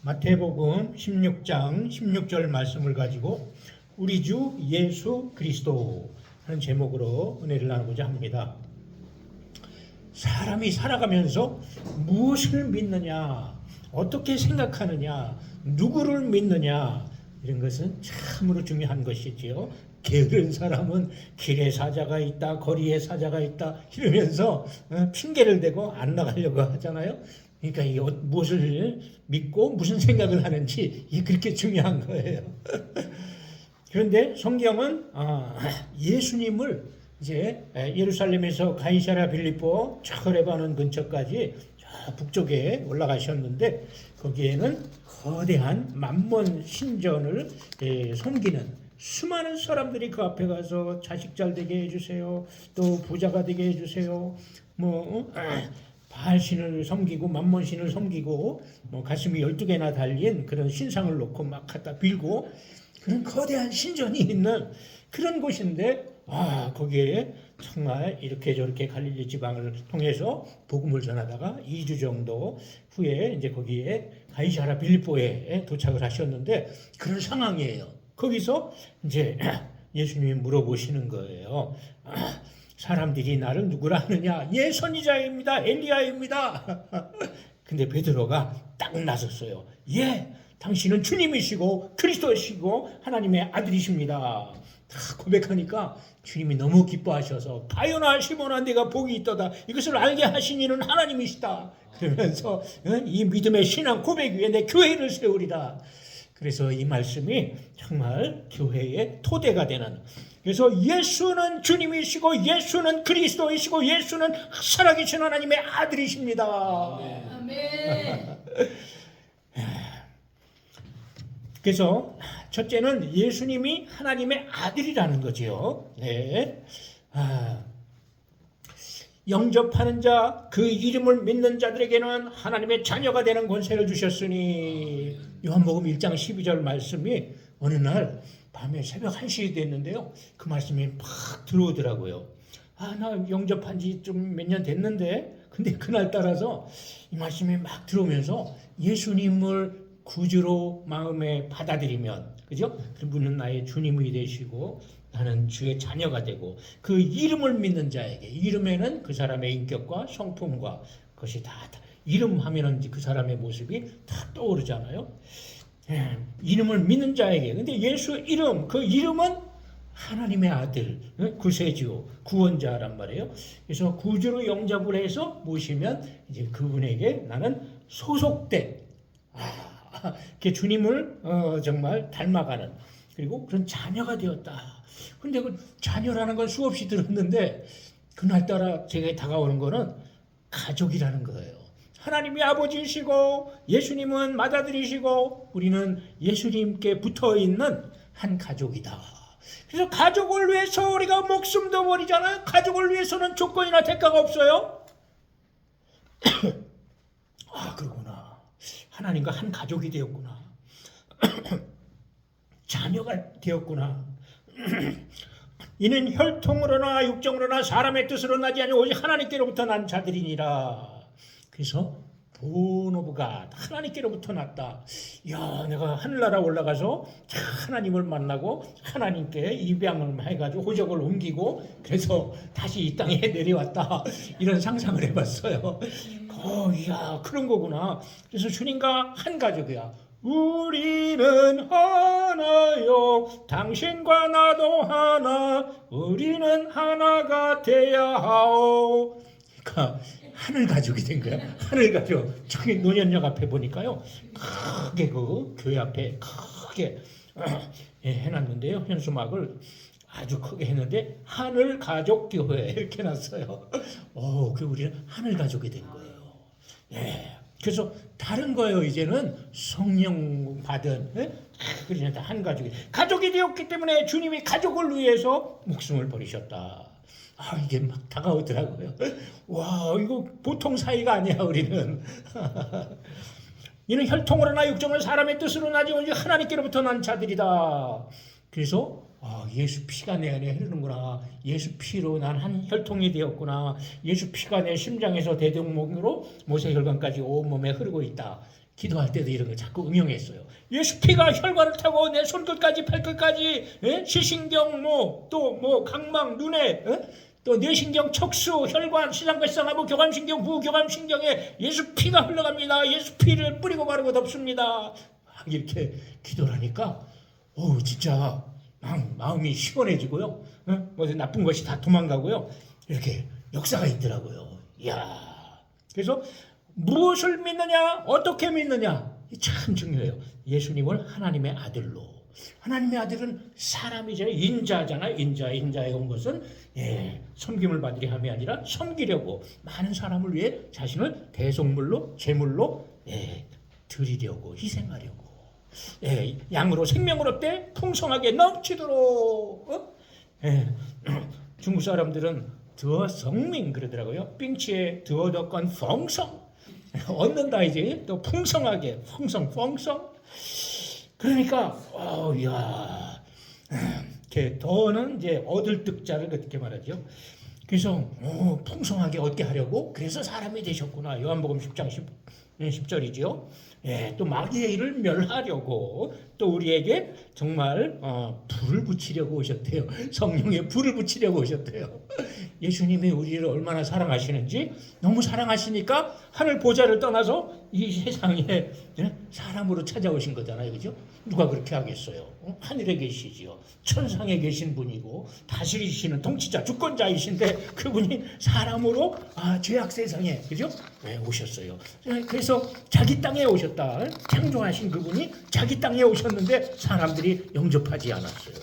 마태복음 16장 16절 말씀을 가지고 우리 주 예수 그리스도 하는 제목으로 은혜를 나누고자 합니다. 사람이 살아가면서 무엇을 믿느냐, 어떻게 생각하느냐, 누구를 믿느냐, 이런 것은 참으로 중요한 것이지요. 게으른 사람은 길에 사자가 있다, 거리에 사자가 있다 이러면서 핑계를 대고 안 나가려고 하잖아요. 그러니까 이 무엇을 믿고 무슨 생각을 하는지 이게 그렇게 중요한 거예요. 그런데 성경은 예수님을 이제 예루살렘에서 가이사랴 빌립보 레바논 근처까지 저 북쪽에 올라가셨는데 거기에는 거대한 만몬 신전을 섬기는 수많은 사람들이 그 앞에 가서 자식 잘 되게 해주세요, 또 부자가 되게 해주세요, 바알신을 섬기고 만몬신을 섬기고 가슴이 12개나 달린 그런 신상을 놓고 막 갖다 빌고 그런 거대한 신전이 있는 그런 곳인데 거기에 정말 이렇게 저렇게 갈릴리 지방을 통해서 복음을 전하다가 2주 정도 후에 이제 거기에 가이사랴 빌립보에 도착을 하셨는데 그런 상황이에요. 거기서 이제 예수님이 물어보시는 거예요. 사람들이 나를 누구라 하느냐? 예, 선지자입니다. 엘리야입니다. 근데 베드로가 딱 나섰어요. 예, 당신은 주님이시고 그리스도시고 하나님의 아들이십니다. 다 고백하니까 주님이 너무 기뻐하셔서 바요나 시몬아 네가 복이 있도다. 이것을 알게 하신 이는 하나님이시다. 그러면서 이 믿음의 신앙 고백 위에 내 교회를 세우리다. 그래서 이 말씀이 정말 교회의 토대가 되는, 그래서 예수는 주님이시고 예수는 그리스도이시고 예수는 살아계신 하나님의 아들이십니다. 아멘. 그래서 첫째는 예수님이 하나님의 아들이라는 거죠. 네. 영접하는 자, 그 이름을 믿는 자들에게는 하나님의 자녀가 되는 권세를 주셨으니, 요한복음 1장 12절 말씀이 어느 날 밤에 새벽 1시에 됐는데요. 그 말씀이 막 들어오더라고요. 나 영접한 지 좀 몇 년 됐는데, 근데 그날 따라서 이 말씀이 막 들어오면서 예수님을 구주로 마음에 받아들이면, 그죠? 그분은 나의 주님이 되시고 나는 주의 자녀가 되고, 그 이름을 믿는 자에게, 이름에는 그 사람의 인격과 성품과 그것이 다 이름 하면은 그 사람의 모습이 다 떠오르잖아요. 이름을 믿는 자에게. 근데 예수 이름, 그 이름은 하나님의 아들, 구세주, 구원자란 말이에요. 그래서 구주로 영접을 해서 모시면 이제 그분에게 나는 소속된, 주님을 정말 닮아가는, 그리고 그런 자녀가 되었다. 근데 그 자녀라는 건 수없이 들었는데 그날따라 제게 다가오는 거는 가족이라는 거예요. 하나님이 아버지이시고 예수님은 맏아들이시고 우리는 예수님께 붙어있는 한 가족이다. 그래서 가족을 위해서 우리가 목숨도 버리잖아요. 가족을 위해서는 조건이나 대가가 없어요. 그러구나. 하나님과 한 가족이 되었구나. 자녀가 되었구나. 이는 혈통으로나 육정으로나 사람의 뜻으로 나지 아니하고 오직 하나님께로부터 난 자들이니라. 그래서 born of God, 하나님께로부터 났다. 내가 하늘나라 올라가서 하나님을 만나고 하나님께 입양을 해가지고 호적을 옮기고 그래서 다시 이 땅에 내려왔다. 이런 상상을 해봤어요. 그런 거구나. 그래서 주님과 한 가족이야. 우리는 하나요, 당신과 나도 하나, 우리는 하나가 돼야 하오. 그러니까 하늘 가족이 된 거야. 하늘 가족. 저기 노년역 앞에 보니까요, 크게 그 교회 앞에 크게 해놨는데요. 현수막을 아주 크게 했는데 하늘 가족 교회 이렇게 놨어요. 그 우리는 하늘 가족이 된 거예요. 그래서 다른 거예요. 이제는 성령 받은, 그러니까 다 한 가족이 되었기 때문에 주님이 가족을 위해서 목숨을 버리셨다. 이게 막 다가오더라고요. 이거 보통 사이가 아니야, 우리는. 이는 혈통으로나 육정으로 사람의 뜻으로 나지 오직 하나님께로부터 난 자들이다. 그래서 예수 피가 내 안에 흐르는구나. 예수 피로 난 한 혈통이 되었구나. 예수 피가 내 심장에서 대동목으로 모세혈관까지 온몸에 흐르고 있다. 기도할 때도 이런 걸 자꾸 응용했어요. 예수 피가 혈관을 타고 내 손끝까지 발끝까지, 시신경 또 각막 눈에, 또 뇌신경 척수 혈관 시상발상하고 교감신경 부교감신경에 예수 피가 흘러갑니다. 예수 피를 뿌리고 바르고 덮습니다. 이렇게 기도를 하니까 진짜 마음이 시원해지고요. 뭐 나쁜 것이 다 도망가고요. 이렇게 역사가 있더라고요. 이야. 그래서 무엇을 믿느냐, 어떻게 믿느냐, 참 중요해요. 예수님을 하나님의 아들로. 하나님의 아들은 사람이잖아요. 인자잖아요. 인자에 온 것은 섬김을 받으리 함이 아니라 섬기려고 많은 사람을 위해 자신을 대속물로 제물로 드리려고 희생하려고. 양으로 생명으로 때 풍성하게 넘치도록. 중국 사람들은 더 성민 그러더라고요. 빙치에 더 건 펑성 얻는다 이제 또 풍성하게 펑성 그러니까 더는 이제 얻을 득자를 그렇게 말하죠. 그래서 풍성하게 얻게 하려고 그래서 사람이 되셨구나. 요한복음 10장 10절이죠. 또 마귀의 일을 멸하려고 또 우리에게 정말 불을 붙이려고 오셨대요. 성령의 불을 붙이려고 오셨대요. 예수님이 우리를 얼마나 사랑하시는지 너무 사랑하시니까 하늘 보좌를 떠나서 이 세상에 사람으로 찾아오신 거잖아요. 그죠? 누가 그렇게 하겠어요? 하늘에 계시지요. 천상에 계신 분이고 다스리시는 통치자 주권자이신데 그분이 사람으로 죄악 세상에 그죠? 오셨어요. 그래서 자기 땅에 오셨다. 창조하신 그분이 자기 땅에 오셨는데 사람들이 영접하지 않았어요.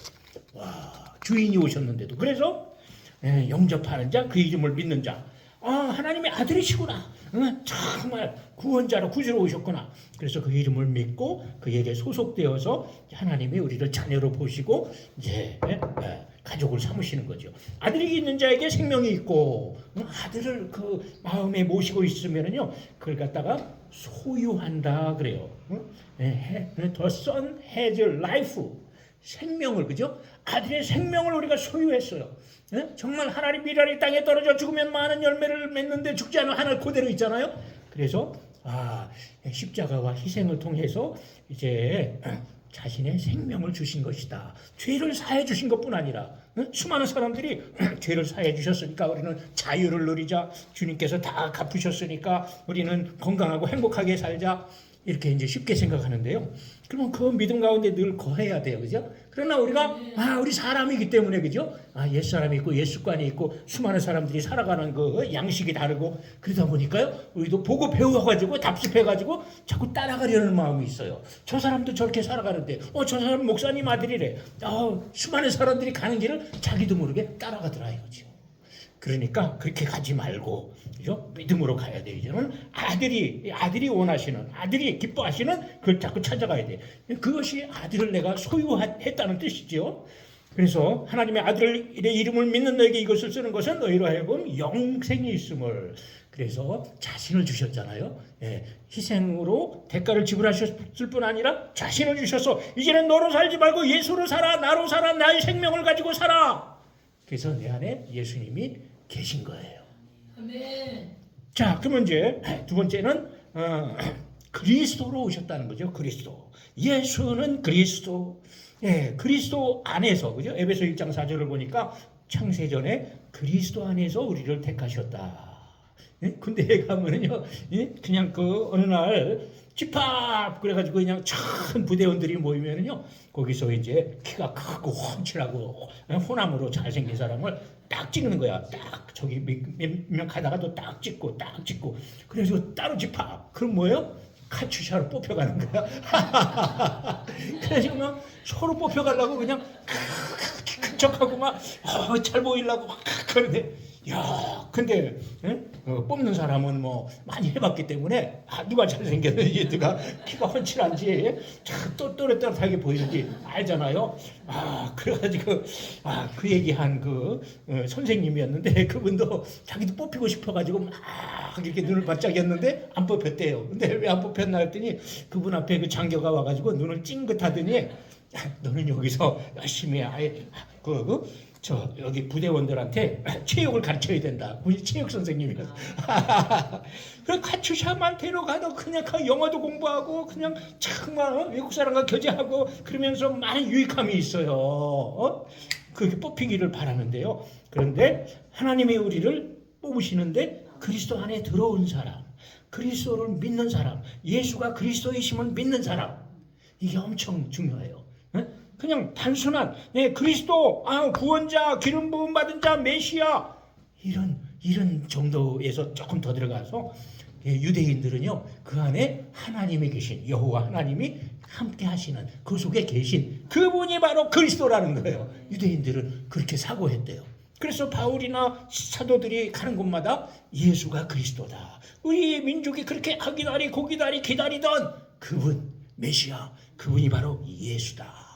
주인이 오셨는데도. 그래서 영접하는 자, 그 이름을 믿는 자. 하나님의 아들이시구나. 정말 구원자로 구주로 오셨구나. 그래서 그 이름을 믿고 그에게 소속되어서 하나님이 우리를 자녀로 보시고 이제 가족을 삼으시는 거죠. 아들이 있는 자에게 생명이 있고 아들을 그 마음에 모시고 있으면은요 그걸 갖다가 소유한다 그래요. The son has life. 생명을 그죠? 아들의 생명을 우리가 소유했어요. 정말 하나님 미랄이 땅에 떨어져 죽으면 많은 열매를 맺는데 죽지 않은 하늘 그대로 있잖아요. 그래서 십자가와 희생을 통해서 이제 자신의 생명을 주신 것이다. 죄를 사해 주신 것뿐 아니라 수많은 사람들이 죄를 사해 주셨으니까 우리는 자유를 누리자. 주님께서 다 갚으셨으니까 우리는 건강하고 행복하게 살자. 이렇게 이제 쉽게 생각하는데요. 그러면 그 믿음 가운데 늘 거해야 돼요. 그죠? 그러나 우리가, 우리 사람이기 때문에, 그죠? 옛사람이 있고, 옛습관이 있고, 수많은 사람들이 살아가는 그 양식이 다르고, 그러다 보니까요, 우리도 보고 배워가지고, 답습해가지고, 자꾸 따라가려는 마음이 있어요. 저 사람도 저렇게 살아가는데, 저 사람 목사님 아들이래. 수많은 사람들이 가는 길을 자기도 모르게 따라가더라 이거죠. 그러니까 그렇게 가지 말고 그죠? 믿음으로 가야 돼요. 이제는 아들이 원하시는 아들이 기뻐하시는 그걸 자꾸 찾아가야 돼. 그것이 아들을 내가 소유했다는 뜻이죠. 그래서 하나님의 아들의 이름을 믿는 너에게 이것을 쓰는 것은 너희로 하여금 영생이 있음을. 그래서 자신을 주셨잖아요. 희생으로 대가를 지불하셨을 뿐 아니라 자신을 주셔서 이제는 너로 살지 말고 예수로 살아, 나로 살아, 나의 생명을 가지고 살아. 그래서 내 안에 예수님이 계신 거예요. 아멘. 자, 그러면 이제 두 번째는 그리스도로 오셨다는 거죠. 그리스도. 예수는 그리스도. 그리스도 안에서, 그죠? 에베소 1장 4절을 보니까 창세전에 그리스도 안에서 우리를 택하셨다. 근데 가면은요, 그냥 그 어느 날 집합 그래가지고 그냥 참 부대원들이 모이면은요, 거기서 이제 키가 크고 훤칠하고 호남으로 잘생긴 사람을 딱 찍는 거야. 딱 저기 몇 명 가다가도 딱 찍고. 그래서 따로 집합. 그럼 뭐예요? 카츄샤로 뽑혀가는 거야. 그래서 막 서로 뽑혀가려고 그냥 큰 척하고 막 잘 보이려고 그러는데. 야, 근데 뽑는 사람은 뭐 많이 해봤기 때문에 누가 잘생겼는지 누가 키가 훤칠한지 또렷하게 보이는지 알잖아요. 그래가지고 그 얘기한 그 선생님이었는데 그분도 자기도 뽑히고 싶어가지고 막 이렇게 눈을 반짝였는데 안 뽑혔대요. 근데 왜 안 뽑혔나 했더니 그분 앞에 그 장교가 와가지고 눈을 찡긋하더니 너는 여기서 열심히 저 여기 부대원들한테 체육을 가르쳐야 된다. 우리 체육 선생님이라서. 그래 카츄샤만 데려가도 그냥 영어도 공부하고 그냥 정말 외국 사람과 교제하고 그러면서 많은 유익함이 있어요. 그게 뽑히기를 바라는데요. 그런데 하나님이 우리를 뽑으시는데 그리스도 안에 들어온 사람, 그리스도를 믿는 사람, 예수가 그리스도이심을 믿는 사람, 이게 엄청 중요해요. 그냥 단순한 그리스도, 구원자, 기름 부음 받은 자, 메시아 이런 정도에서 조금 더 들어가서 유대인들은요 그 안에 하나님이 계신 여호와 하나님이 함께 하시는 그 속에 계신 그분이 바로 그리스도라는 거예요. 유대인들은 그렇게 사고했대요. 그래서 바울이나 사도들이 가는 곳마다 예수가 그리스도다. 우리 민족이 그렇게 하기다리 고기다리 기다리던 그분 메시아, 그분이 바로 예수다.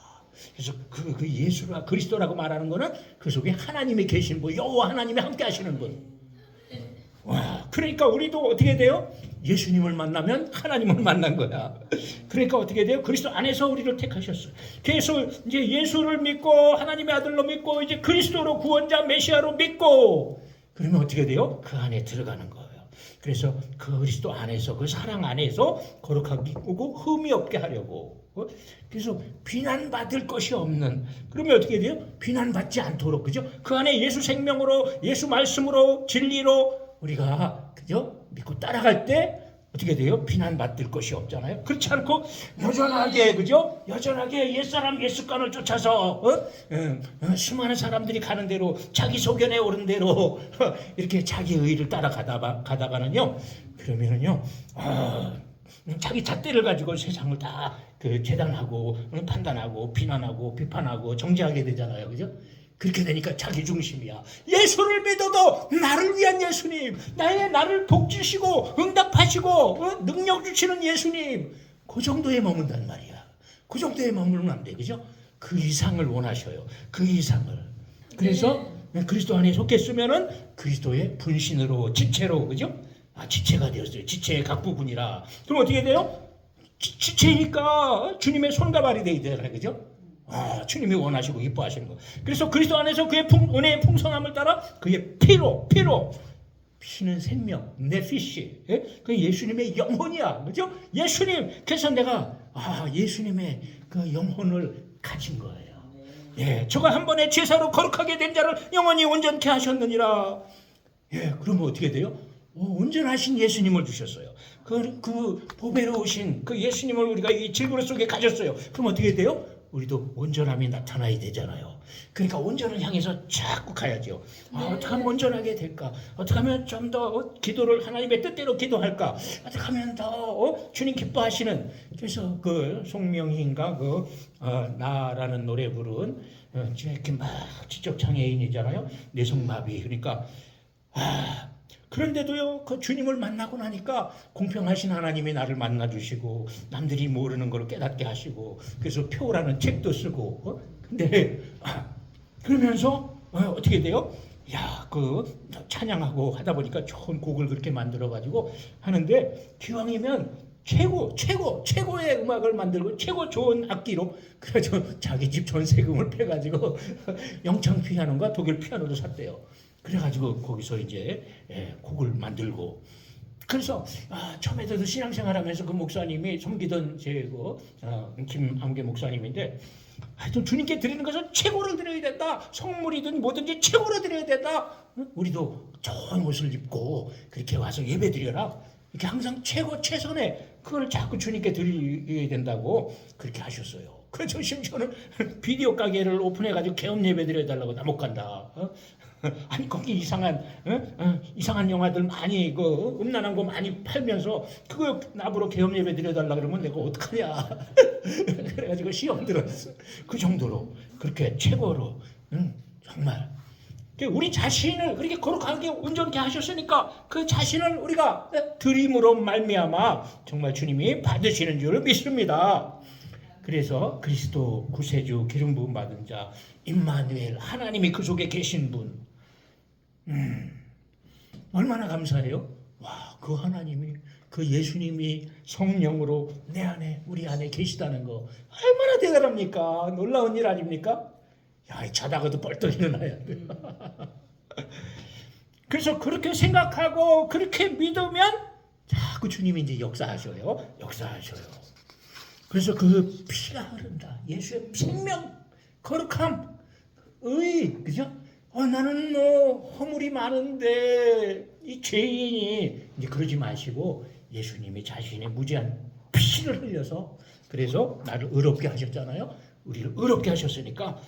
그래서 그 예수가 그리스도라고 말하는 거는 그 속에 하나님이 계신 분, 여호와 하나님이 함께 하시는 분. 와, 그러니까 우리도 어떻게 돼요? 예수님을 만나면 하나님을 만난 거야. 그러니까 어떻게 돼요? 그리스도 안에서 우리를 택하셨어요. 그래서 이제 예수를 믿고 하나님의 아들로 믿고 이제 그리스도로 구원자 메시아로 믿고 그러면 어떻게 돼요? 그 안에 들어가는 거예요. 그래서 그 그리스도 안에서 그 사랑 안에서 거룩하게 꾸고 흠이 없게 하려고. 그래서 비난받을 것이 없는, 그러면 어떻게 돼요? 비난받지 않도록, 그죠? 그 안에 예수 생명으로, 예수 말씀으로, 진리로 우리가 그죠? 믿고 따라갈 때 어떻게 돼요? 비난받을 것이 없잖아요. 그렇지 않고 여전하게, 그죠? 여전하게 옛사람 옛습관을 쫓아서 수많은 사람들이 가는 대로 자기 소견에 오른 대로 이렇게 자기 의의를 따라가다가는요, 그러면은요 자기 잣대를 가지고 세상을 다 재단하고 판단하고 비난하고 비판하고 정죄하게 되잖아요. 그죠? 그렇게 되니까 자기 중심이야. 예수를 믿어도 나를 위한 예수님, 나를 복주시고 응답하시고 능력 주시는 예수님, 그 정도에 머문단 말이야. 그 정도에 머물면 안 돼. 그죠? 그 이상을 원하셔요. 그 이상을. 그래서 그리스도 안에 속했으면은 그리스도의 분신으로, 지체로, 그죠? 지체가 되었어요. 지체의 각 부분이라. 그럼 어떻게 돼요? 지체니까 주님의 손과 발이 되어야 되잖아요. 그죠? 주님이 원하시고 기뻐하시는 거. 그래서 그리스도 안에서 그의 은혜의 풍성함을 따라 그의 피로 피는 생명, 네피시, 그 예수님의 영혼이야. 그죠? 예수님. 그래서 내가 예수님의 그 영혼을 가진 거예요. 저가 한 번에 제사로 거룩하게 된 자를 영원히 온전케 하셨느니라. 그러면 어떻게 돼요? 온전하신 예수님을 주셨어요. 그 보배로우신 그 예수님을 우리가 이 질그릇 속에 가졌어요. 그럼 어떻게 돼요? 우리도 온전함이 나타나야 되잖아요. 그러니까 온전을 향해서 자꾸 가야죠. 어떻게 하면 온전하게 될까? 어떻게 하면 좀 더 기도를 하나님의 뜻대로 기도할까? 어떻게 하면 더 주님 기뻐하시는. 그래서 그 송명희인가 나라는 노래 부른 이렇게 막 지적 장애인이잖아요. 뇌성마비. 그러니까 그런데도요, 그 주님을 만나고 나니까 공평하신 하나님이 나를 만나주시고 남들이 모르는 걸 깨닫게 하시고 그래서 표라는 책도 쓰고 근데 그러면서 어떻게 돼요? 찬양하고 하다 보니까 좋은 곡을 그렇게 만들어가지고 하는데 기왕이면 최고의 음악을 만들고 최고 좋은 악기로 그래서 자기 집 전세금을 패가지고 영창 피아노인가 독일 피아노를 샀대요. 그래가지고 거기서 이제 곡을 만들고 그래서 처음에도 신앙생활하면서 그 목사님이 섬기던 김암계 목사님인데 하여튼 주님께 드리는 것은 최고로 드려야 된다. 성물이든 뭐든지 최고로 드려야 된다. 우리도 좋은 옷을 입고 그렇게 와서 예배 드려라. 이렇게 항상 최선의 그걸 자꾸 주님께 드려야 된다고 그렇게 하셨어요. 그래서 심지어는 비디오 가게를 오픈해가지고 개업 예배 드려달라고 나 못 간다. 아니 거기 이상한 영화들 많이 음란한 거 많이 팔면서 그거 나보러 개업 예배 드려달라 그러면 내가 어떡하냐. 그래가지고 시험 들었어. 그 정도로 그렇게 최고로 정말 우리 자신을 그렇게 거룩하게 온전케 하셨으니까 그 자신을 우리가 드림으로 말미암아 정말 주님이 받으시는 줄 믿습니다. 그래서 그리스도 구세주 기름 부음 받은 자 임마누엘 하나님이 그 속에 계신 분 얼마나 감사해요. 그 하나님이 그 예수님이 성령으로 내 안에 우리 안에 계시다는 거 얼마나 대단합니까? 놀라운 일 아닙니까? 야, 자다가도 벌떡 일어나야 돼. 그래서 그렇게 생각하고 그렇게 믿으면 자꾸 주님이 이제 역사하셔요. 그래서 그 피가 흐른다. 예수의 생명, 거룩함, 의, 그죠? 나는 허물이 많은데 이 죄인이 이제 그러지 마시고 예수님이 자신의 무지한 피를 흘려서 그래서 나를 의롭게 하셨잖아요. 우리를 의롭게 하셨으니까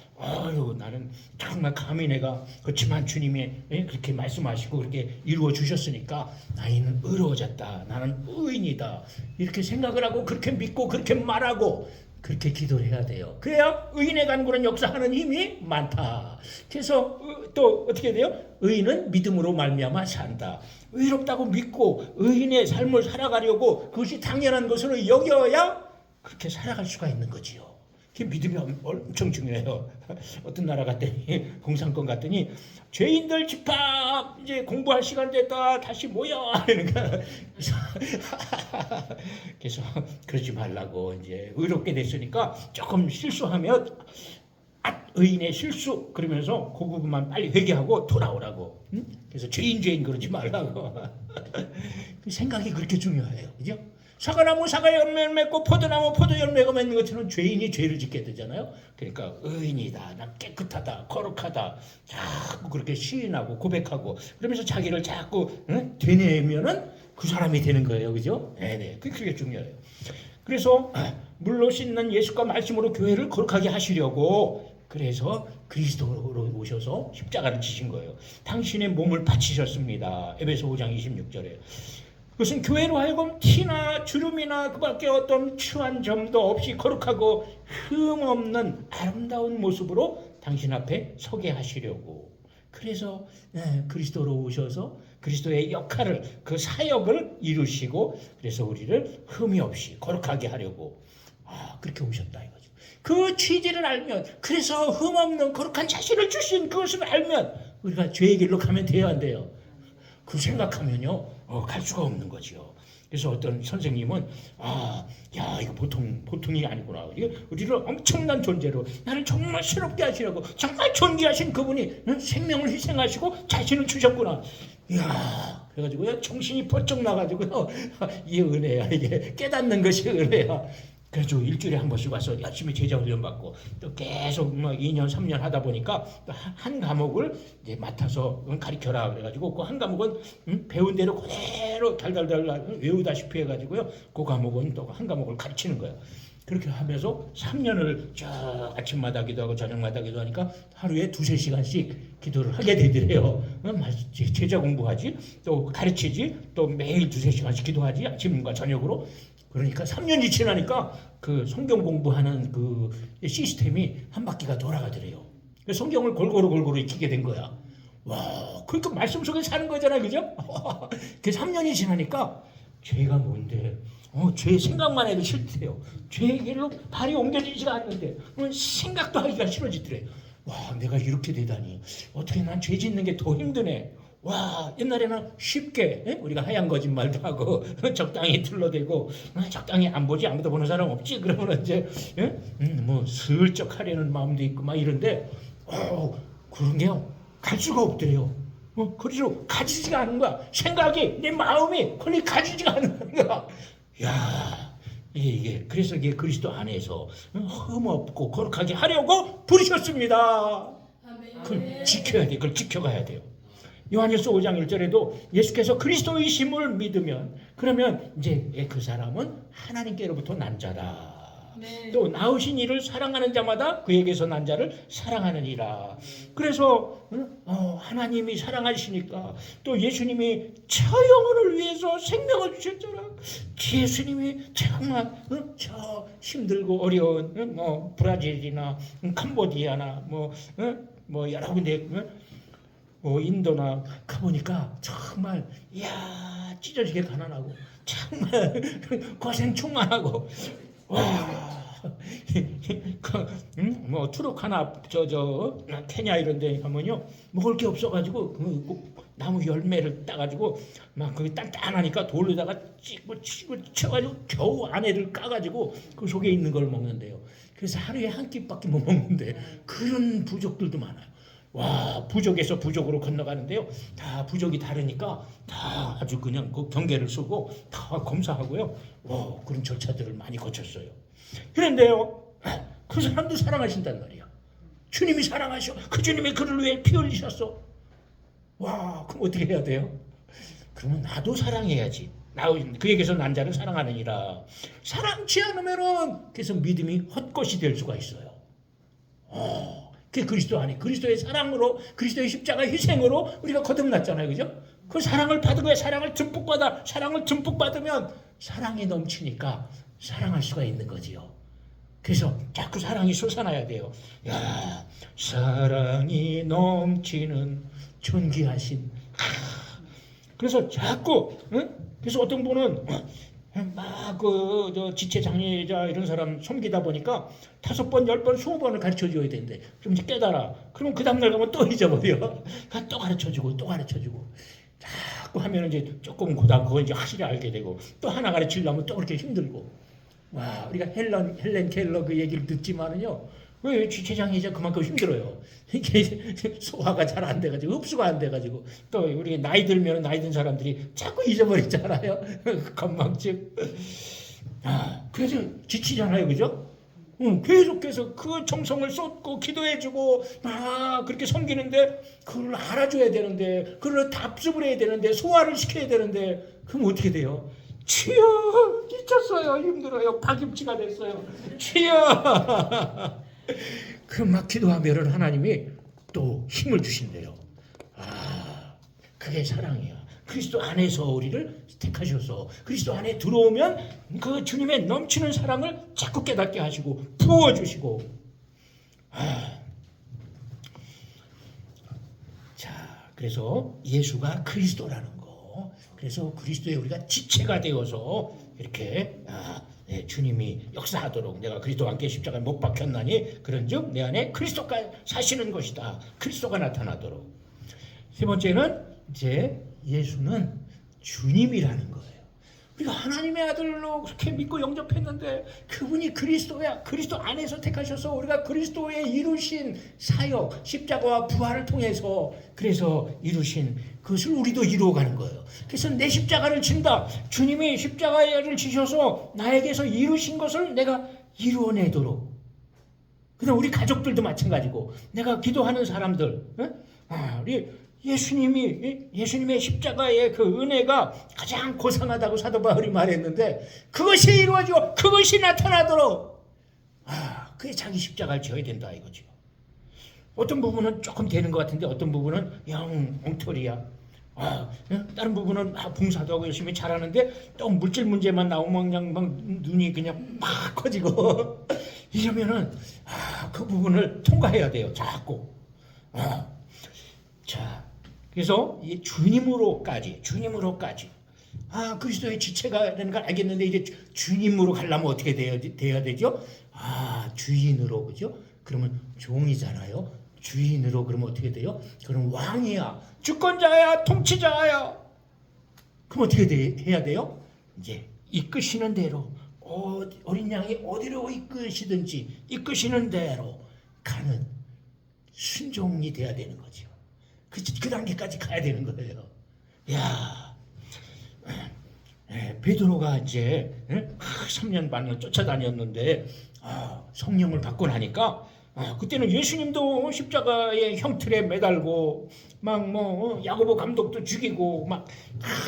나는 정말 감히 내가 그렇지만 주님이 그렇게 말씀하시고 그렇게 이루어 주셨으니까 나는 의로워졌다. 나는 의인이다. 이렇게 생각을 하고 그렇게 믿고 그렇게 말하고 그렇게 기도를 해야 돼요. 그래야 의인의 간구는 역사하는 힘이 많다. 그래서 또 어떻게 돼요? 의인은 믿음으로 말미암아 산다. 의롭다고 믿고 의인의 삶을 살아가려고 그것이 당연한 것으로 여겨야 그렇게 살아갈 수가 있는 거지요. 그 믿음이 엄청 중요해요. 어떤 나라 갔더니 공산권 갔더니 죄인들 집합 이제 공부할 시간 됐다 다시 모여 그러니까 그래서 그러지 말라고 이제 의롭게 됐으니까 조금 실수하면 의인의 실수 그러면서 그 부분만 빨리 회개하고 돌아오라고. 그래서 죄인 그러지 말라고. 그 생각이 그렇게 중요해요. 그죠? 사과나무 사과 열매를 맺고 포도나무 포도 열매가 맺는 것처럼 죄인이 죄를 짓게 되잖아요. 그러니까 의인이다, 나 깨끗하다, 거룩하다, 자꾸 그렇게 시인하고 고백하고 그러면서 자기를 자꾸 되뇌면은 그 사람이 되는 거예요, 그죠? 네, 그게 중요해요. 그래서 물로 씻는 예수가 말씀으로 교회를 거룩하게 하시려고 그래서 그리스도로 오셔서 십자가를 지신 거예요. 당신의 몸을 바치셨습니다. 에베소 5장 26절에. 그것은 교회로 하여금 티나 주름이나 그밖에 어떤 추한 점도 없이 거룩하고 흠없는 아름다운 모습으로 당신 앞에 서게 하시려고. 그래서 그리스도로 오셔서 그리스도의 역할을 그 사역을 이루시고 그래서 우리를 흠이 없이 거룩하게 하려고 그렇게 오셨다 이거죠. 그 취지를 알면 그래서 흠없는 거룩한 자신을 주신 그것을 알면 우리가 죄의 길로 가면 돼요 안 돼요? 그 생각하면요 갈 수가 없는 거죠. 그래서 어떤 선생님은 이거 보통이 아니구나. 우리를 엄청난 존재로 나를 정말 새롭게 하시려고 정말 존귀하신 그분이 생명을 희생하시고 자신을 주셨구나. 이야, 그래가지고요 정신이 번쩍 나가지고요 이 은혜야 이게 깨닫는 것이 은혜야. 그래서 일주일에 한 번씩 와서 열심히 제자 훈련 받고 또 계속 2년 3년 하다 보니까 한 과목을 이제 맡아서 가르쳐라 그래가지고 그 한 과목은 배운 대로 그대로 달달달 외우다시피 해가지고요 그 과목은 또 한 과목을 가르치는 거예요. 그렇게 하면서 3년을 저 아침마다 기도하고 저녁마다 기도하니까 하루에 2-3시간씩 기도를 하게 되더래요. 제자 공부하지 또 가르치지 또 매일 2-3시간씩 기도하지 아침과 저녁으로. 그러니까 3년이 지나니까 그 성경 공부하는 그 시스템이 한 바퀴가 돌아가더래요. 성경을 골고루 익히게 된 거야. 와, 그러니까 말씀 속에 사는 거잖아요, 그죠? 그 3년이 지나니까 죄가 뭔데? 죄 생각만 해도 싫대요. 죄의 길로 발이 옮겨지지가 않는데 생각도 하기가 싫어지더래. 와, 내가 이렇게 되다니. 어떻게 난 죄 짓는 게 더 힘드네. 와, 옛날에는 쉽게 우리가 하얀 거짓말도 하고 적당히 둘러대고 적당히 안 보지 아무도 보는 사람 없지 그러면 이제 뭐 슬쩍 하려는 마음도 있고 막 이런데 그런 게요 갈 수가 없대요. 그리로 가지지가 않은 거야. 생각이 내 마음이 그리 가지지가 않는 거야. 야, 이게 그래서 이게 그리스도 안에서 흠없고 거룩하게 하려고 부르셨습니다. 그걸 지켜야 돼. 그걸 지켜가야 돼요. 요한일서 5장 1절에도 예수께서 그리스도이심을 믿으면 그러면 이제 그 사람은 하나님께로부터 난 자다. 네. 또 나으신 이를 사랑하는 자마다 그에게서 난 자를 사랑하느니라. 그래서 하나님이 사랑하시니까 또 예수님이 저 영혼을 위해서 생명을 주셨잖아. 예수님이 정말 저 힘들고 어려운 브라질이나 캄보디아나 뭐 여러 군데 인도나 가보니까 정말 찢어지게 가난하고 정말 고생 충만하고 트루카나 케냐 이런 데 가면요 먹을 게 없어가지고 나무 열매를 따가지고 막 거기 단단하니까 돌로다가 찌고 치고 쳐가지고 겨우 안에를 까가지고 그 속에 있는 걸 먹는데요. 그래서 하루에 한 끼밖에 못 먹는데 그런 부족들도 많아요. 와, 부족에서 부족으로 건너가는데요. 다 부족이 다르니까 다 아주 그냥 그 경계를 쓰고 다 검사하고요. 와, 그런 절차들을 많이 거쳤어요. 그런데요, 그 사람도 사랑하신단 말이야. 주님이 사랑하셔. 그 주님이 그를 위해 피 흘리셨어. 와, 그럼 어떻게 해야 돼요? 그러면 나도 사랑해야지. 그에게서 난 자를 사랑하느니라. 사랑치 않으면은 그래서 믿음이 헛것이 될 수가 있어요. 그게 그리스도 안에 그리스도의 사랑으로 그리스도의 십자가 희생으로 우리가 거듭났잖아요, 그죠? 그 사랑을 받은 거예요. 사랑을 듬뿍 받으면 사랑이 넘치니까 사랑할 수가 있는 거지요. 그래서 자꾸 사랑이 솟아나야 돼요. 야, 사랑이 넘치는 존귀하신. 그래서 자꾸, 응? 그래서 어떤 분은 막 지체 장애자 이런 사람 섬기다 보니까 5번, 10번, 20번을 가르쳐 줘야 되는데 좀 이제 깨달아. 그러면 그 다음날 가면 또 잊어버려. 또 가르쳐 주고 자꾸 하면 이제 조금 고다 그거 이제 확실히 알게 되고 또 하나 가르치려면 또 그렇게 힘들고. 와, 우리가 헬렌 켈러 그 얘기를 듣지만은요. 왜 지체장애자 그만큼 힘들어요. 이게 소화가 잘 안 돼가지고 흡수가 안 돼가지고 또 우리 나이 들면 나이 든 사람들이 자꾸 잊어버리잖아요. 건망증. 그래서 지치잖아요, 그죠? 계속해서 그 정성을 쏟고 기도해주고 그렇게 섬기는데 그걸 알아줘야 되는데 그걸 답습을 해야 되는데 소화를 시켜야 되는데 그럼 어떻게 돼요? 주여, 지쳤어요, 힘들어요, 파김치가 됐어요, 주여. 그 막 기도하면 하나님이 또 힘을 주신대요. 그게 사랑이야. 그리스도 안에서 우리를 택하셔서 그리스도 안에 들어오면 그 주님의 넘치는 사랑을 자꾸 깨닫게 하시고 부어주시고. 자, 그래서 예수가 그리스도라는 거. 그래서 그리스도에 우리가 지체가 되어서 이렇게 주님이 역사하도록 내가 그리스도와 함께 십자가에 못 박혔나니 그런즉 내 안에 그리스도가 사시는 것이다. 그리스도가 나타나도록. 세 번째는 이제 예수는 주님이라는 거예요. 우리가 하나님의 아들로 그렇게 믿고 영접했는데 그분이 그리스도야. 그리스도 안에서 택하셔서 우리가 그리스도의 이루신 사역, 십자가와 부활을 통해서 그래서 이루신 그것을 우리도 이루어가는 거예요. 그래서 내 십자가를 진다. 주님이 십자가를 지셔서 나에게서 이루신 것을 내가 이루어내도록. 그다음 우리 가족들도 마찬가지고 내가 기도하는 사람들, 우리 예수님의 십자가의 그 은혜가 가장 고상하다고 사도 바울이 말했는데 그것이 이루어지고 그것이 나타나도록 그게 자기 십자가를 져야 된다 이거죠. 어떤 부분은 조금 되는 것 같은데 어떤 부분은 영 엉터리야. 다른 부분은 봉사도 하고 열심히 잘하는데 또 물질 문제만 나오면 그냥 막 눈이 그냥 막 커지고 이러면은 그 부분을 통과해야 돼요. 자꾸. 자, 그래서 이 주님으로까지 그리스도의 지체가 되는 걸 알겠는데 이제 주님으로 가려면 어떻게 돼야 되죠? 주인으로, 그죠? 그러면 종이잖아요. 주인으로 그러면 어떻게 돼요? 그럼 왕이야, 주권자야, 통치자야. 그럼 어떻게 해야 돼요? 이제 이끄시는 대로 어린 양이 어디로 이끄시는 대로 가는 순종이 돼야 되는 거죠. 그 단계까지 가야 되는 거예요. 야, 베드로가 이제 3년 반을 쫓아다녔는데 성령을 받고 나니까 그때는 예수님도 십자가의 형틀에 매달고 막 야고보 감독도 죽이고 막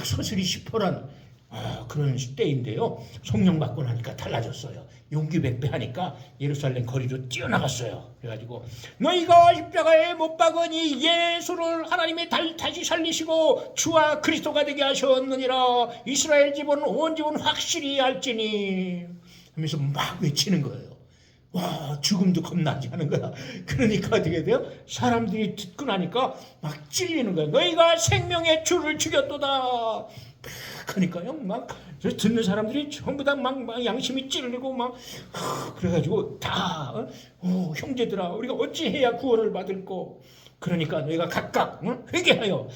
서슬이 시퍼런 그런 때인데요. 성령 받고 나니까 달라졌어요. 용기 백배하니까 예루살렘 거리로 뛰어나갔어요. 그래가지고 너희가 십자가에 못 박으니 예수를 하나님이 다시 살리시고 주와 그리스도가 되게 하셨느니라. 이스라엘 집은 온 집은 확실히 알지니 하면서 막 외치는 거예요. 와, 죽음도 겁나지 하는 거야. 그러니까 어떻게 돼요? 사람들이 듣고 나니까 막 찔리는 거야. 너희가 생명의 주를 죽였도다. 그러니까요, 막 듣는 사람들이 전부 다 막 양심이 찔리고 막 그래가지고 다 형제들아, 우리가 어찌해야 구원을 받을꼬? 그러니까 너희가 각각 회개하여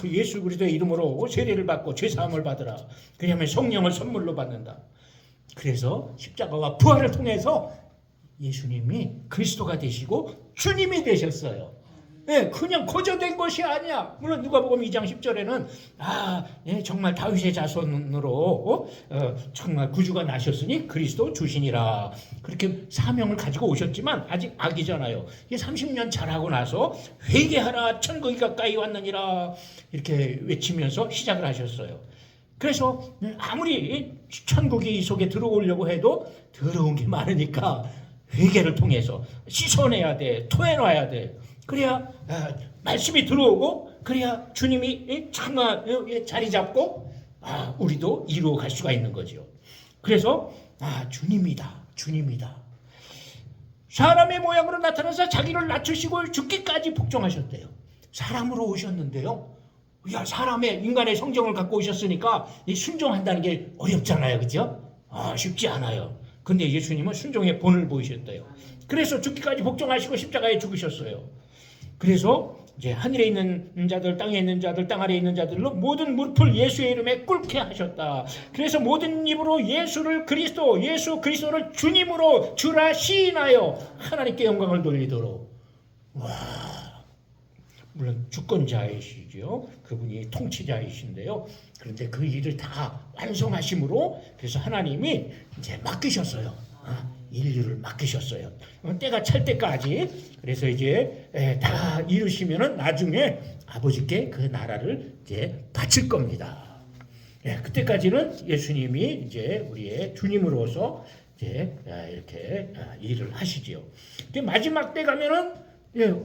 예수 그리스도의 이름으로 세례를 받고 죄사함을 받으라. 그러면 성령을 선물로 받는다. 그래서 십자가와 부활을 통해서 예수님이 그리스도가 되시고 주님이 되셨어요. 네, 그냥 거저된 것이 아니야. 물론 누가복음 2장 10절에는 정말 다윗의 자손으로 정말 구주가 나셨으니 그리스도 주시니라. 그렇게 사명을 가지고 오셨지만 아직 아기잖아요. 30년 자라고 나서 회개하라 천국이 가까이 왔느니라 이렇게 외치면서 시작을 하셨어요. 그래서 아무리 천국이 이 속에 들어오려고 해도 더러운 게 많으니까 회개를 통해서 씻어내야 돼. 토해놔야 돼. 그래야 말씀이 들어오고 그래야 주님이 정말 자리 잡고 우리도 이루어 갈 수가 있는 거죠. 그래서 주님이다. 사람의 모양으로 나타나서 자기를 낮추시고 죽기까지 복종하셨대요. 사람으로 오셨는데요. 사람의 인간의 성정을 갖고 오셨으니까 순종한다는 게 어렵잖아요. 그렇죠? 쉽지 않아요. 근데 예수님은 순종의 본을 보이셨대요. 그래서 죽기까지 복종하시고 십자가에 죽으셨어요. 그래서 이제 하늘에 있는 자들, 땅에 있는 자들, 땅 아래에 있는 자들로 모든 무릎을 예수의 이름에 꿇게 하셨다. 그래서 모든 입으로 예수 그리스도를 주님으로 주라 시인하여 하나님께 영광을 돌리도록. 물론 주권자이시죠. 그분이 통치자이신데요. 그런데 그 일을 다 완성하심으로 그래서 하나님이 이제 맡기셨어요. 인류를 맡기셨어요. 때가 찰 때까지. 그래서 이제 다 이루시면은 나중에 아버지께 그 나라를 이제 바칠 겁니다. 그때까지는 예수님이 이제 우리의 주님으로서 이제 이렇게 일을 하시지요. 근데 마지막 때 가면은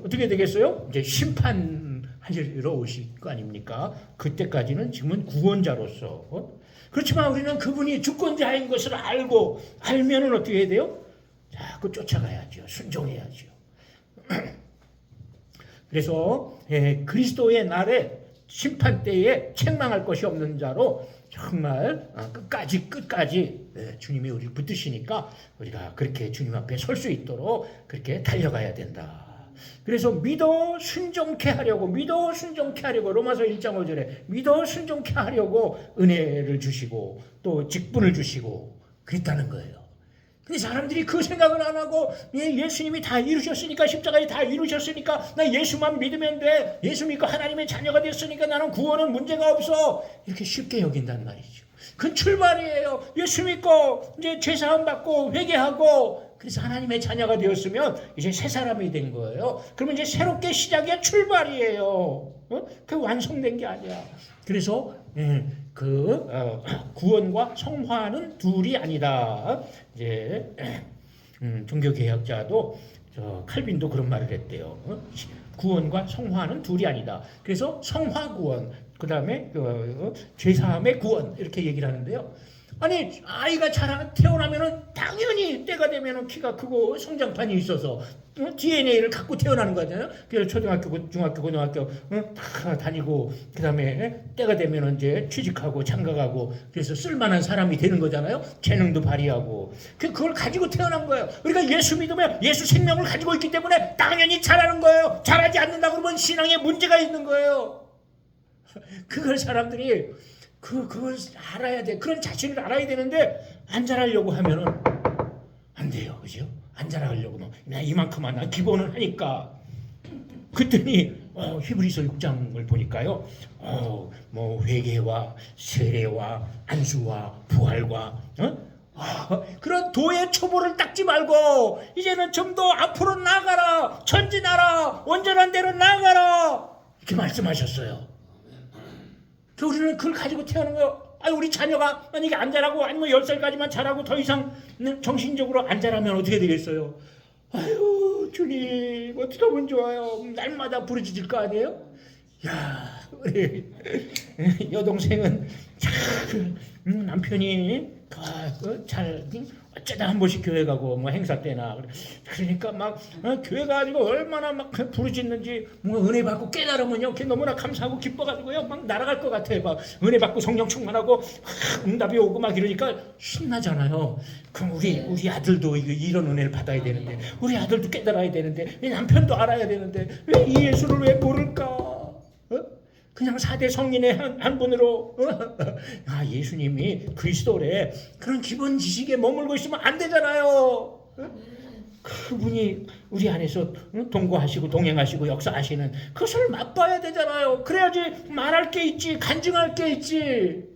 어떻게 되겠어요? 이제 심판하시러 오실 거 아닙니까? 그때까지는 지금은 구원자로서. 그렇지만 우리는 그분이 주권자인 것을 알면은 어떻게 해야 돼요? 자꾸 쫓아가야죠. 순종해야죠. 그래서 그리스도의 날에 심판 때에 책망할 것이 없는 자로 정말 끝까지 주님이 우리를 붙드시니까 우리가 그렇게 주님 앞에 설 수 있도록 그렇게 달려가야 된다. 그래서 믿어 순종케 하려고 로마서 1장 5절에 믿어 순종케 하려고 은혜를 주시고 또 직분을 주시고 그랬다는 거예요. 근데 사람들이 그 생각을 안 하고 예수님이 다 이루셨으니까 십자가에 다 이루셨으니까 나 예수만 믿으면 돼. 예수 믿고 하나님의 자녀가 됐으니까 나는 구원은 문제가 없어. 이렇게 쉽게 여긴단 말이죠. 그건 출발이에요. 예수 믿고 이제 죄사함 받고 회개하고 그래서 하나님의 자녀가 되었으면 이제 새 사람이 된 거예요. 그러면 이제 새롭게 시작이야. 출발이에요. 그 완성된 게 아니야. 그래서 구원과 성화는 둘이 아니다. 이제 종교개혁자도 칼빈도 그런 말을 했대요. 구원과 성화는 둘이 아니다. 그래서 성화 구원, 그 다음에 죄사함의 구원 이렇게 얘기를 하는데요. 아니 아이가 태어나면은 당연히 때가 되면은 키가 크고 성장판이 있어서 DNA를 갖고 태어나는 거잖아요. 그래서 초등학교, 중학교, 고등학교 다 다니고 그다음에 때가 되면은 이제 취직하고 장가가고 그래서 쓸만한 사람이 되는 거잖아요. 재능도 발휘하고 그걸 가지고 태어난 거예요. 우리가 예수 믿으면 예수 생명을 가지고 있기 때문에 당연히 잘하는 거예요. 잘하지 않는다 그러면 신앙에 문제가 있는 거예요. 그걸 사람들이 그걸 알아야 돼. 그런 자신을 알아야 되는데 안 잘하려고 하면은 안 돼요. 그죠? 안 잘하려고 나 이만큼만 나 기본을 하니까 그랬더니 히브리서 6장을 보니까요. 뭐 회개와 세례와 안수와 부활과 그런 도의 초보를 닦지 말고 이제는 좀 더 앞으로 나가라. 전진하라. 온전한 대로 나가라. 이렇게 말씀하셨어요. 우리는 그걸 가지고 태어난 거예요. 우리 자녀가 만약에 안 자라고 아니면 10살까지만 자라고 더 이상 정신적으로 안 자라면 어떻게 되겠어요? 아유 주님 어떻게 하면 좋아요. 날마다 부르짖을 거 아니에요? 우리 여동생은 참 남편이 잘 어쩌다 한 번씩 교회 가고 뭐 행사 때나 그러니까 막 교회 가지고 얼마나 막 부르짖는지 뭐 은혜 받고 깨달으면요 너무나 감사하고 기뻐가지고요 막 날아갈 것 같아요. 막 은혜 받고 성령 충만하고 응답이 오고 막 이러니까 신나잖아요. 그럼 우리 아들도 이런 은혜를 받아야 되는데 우리 아들도 깨달아야 되는데 내 남편도 알아야 되는데 왜 이 예수를 왜 모를까? 그냥 4대 성인의 한 분으로 예수님이 그리스도래 그런 기본 지식에 머물고 있으면 안 되잖아요. 그분이 우리 안에서 동거하시고 동행하시고 역사하시는 그것을 맛봐야 되잖아요. 그래야지 말할 게 있지 간증할 게 있지.